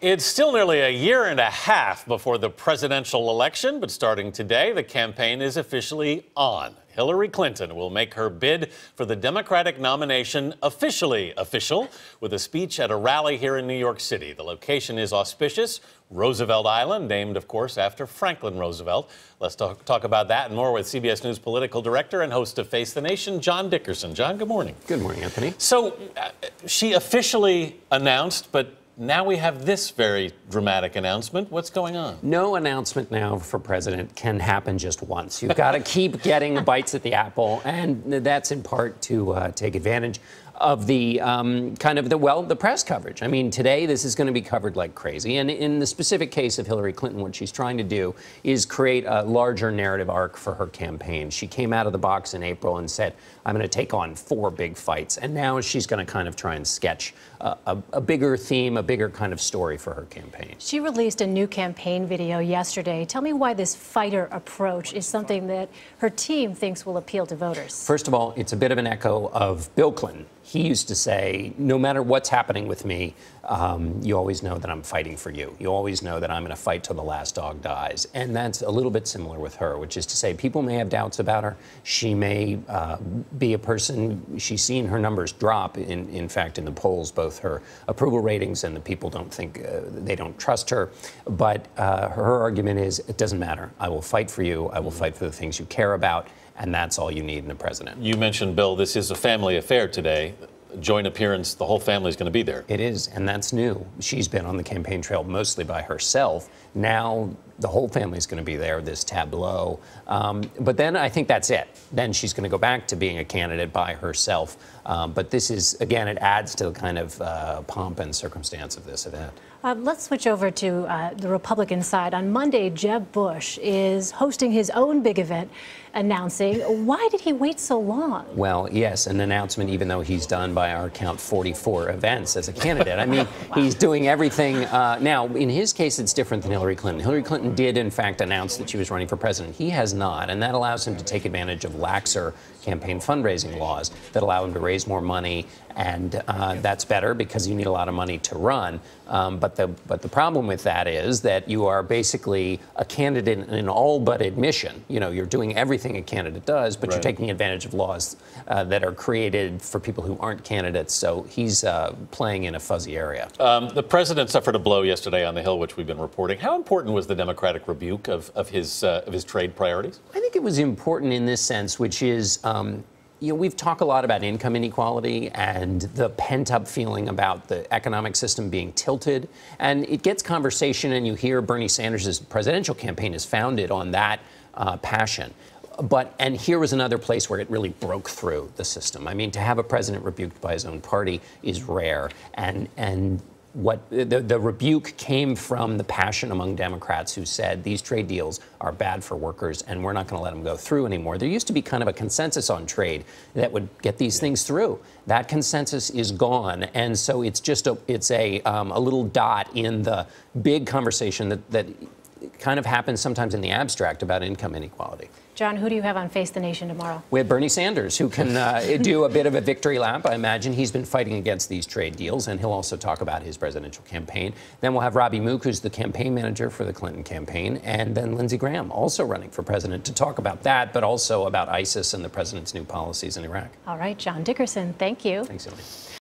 It's still nearly a year and a half before the presidential election, but starting today, the campaign is officially on. Hillary Clinton will make her bid for the Democratic nomination officially official with a speech at a rally here in New York City. The location is auspicious, Roosevelt Island, named, of course, after Franklin Roosevelt. Let's talk about that and more with CBS News political director and host of Face the Nation, John Dickerson. John, good morning. Good morning, Anthony. So she officially announced, but now we have this very dramatic announcement. What's going on? No announcement now for president can happen just once. You've got to keep getting bites at the apple, and that's in part to take advantage of the the press coverage. I mean, today this is going to be covered like crazy. And in the specific case of Hillary Clinton, what she's trying to do is create a larger narrative arc for her campaign. She came out of the box in April and said, I'm going to take on 4 big fights. And now she's going to kind of try and sketch a bigger theme, a bigger kind of story for her campaign. She released a new campaign video yesterday. Tell me why this fighter approach is something that her team thinks will appeal to voters. First of all, it's a bit of an echo of Bill Clinton. He used to say, no matter what's happening with me, you always know that I'm fighting for you. You always know that I'm going to fight till the last dog dies. And that's a little bit similar with her, which is to say people may have doubts about her. She may be a person, she's seen her numbers drop, in fact, in the polls, both her approval ratings and the people don't think, they don't trust her. But her argument is, it doesn't matter. I will fight for you. I will fight for the things you care about. And that's all you need in a president. You mentioned, Bill, this is a family affair today. Joint appearance, the whole family is going to be there. It is, and that's new. She's been on the campaign trail mostly by herself. Now the whole family is going to be there, this tableau. But then I think that's it. Then she's going to go back to being a candidate by herself. But this is, again, it adds to the kind of pomp and circumstance of this event. Let's switch over to the Republican side. On Monday, Jeb Bush is hosting his own big event, announcing. Why did he wait so long? Well, yes, an announcement, even though he's done, by our count, 44 events as a candidate. I mean, wow. He's doing everything. Now, in his case, it's different than Hillary Clinton. Hillary Clinton did, in fact, announce that she was running for president. He has not, and that allows him to take advantage of laxer campaign fundraising laws that allow him to raise more money, and that's better because you need a lot of money to run. But the problem with that is that you are basically a candidate in all but admission. You know, you're doing everything a candidate does, but You're taking advantage of laws that are created for people who aren't candidates. So he's playing in a fuzzy area. The president suffered a blow yesterday on the Hill, which we've been reporting. How important was the Democratic rebuke of his trade priorities? I think it was important in this sense, which is, you know, we've talked a lot about income inequality and the pent-up feeling about the economic system being tilted. And it gets conversation, and you hear Bernie Sanders' presidential campaign is founded on that passion. And here was another place where it really broke through the system. I mean, to have a president rebuked by his own party is rare. And what the rebuke came from the passion among Democrats who said these trade deals are bad for workers and we're not going to let them go through anymore. There used to be kind of a consensus on trade that would get these things through. That consensus is gone, and so it's just a little dot in the big conversation that kind of happens sometimes in the abstract about income inequality. John, who do you have on Face the Nation tomorrow? We have Bernie Sanders, who can do a bit of a victory lap. I imagine he's been fighting against these trade deals, and he'll also talk about his presidential campaign. Then we'll have Robbie Mook, who's the campaign manager for the Clinton campaign, and then Lindsey Graham, also running for president, to talk about that, but also about ISIS and the president's new policies in Iraq. All right, John Dickerson, thank you. Thanks, Emily.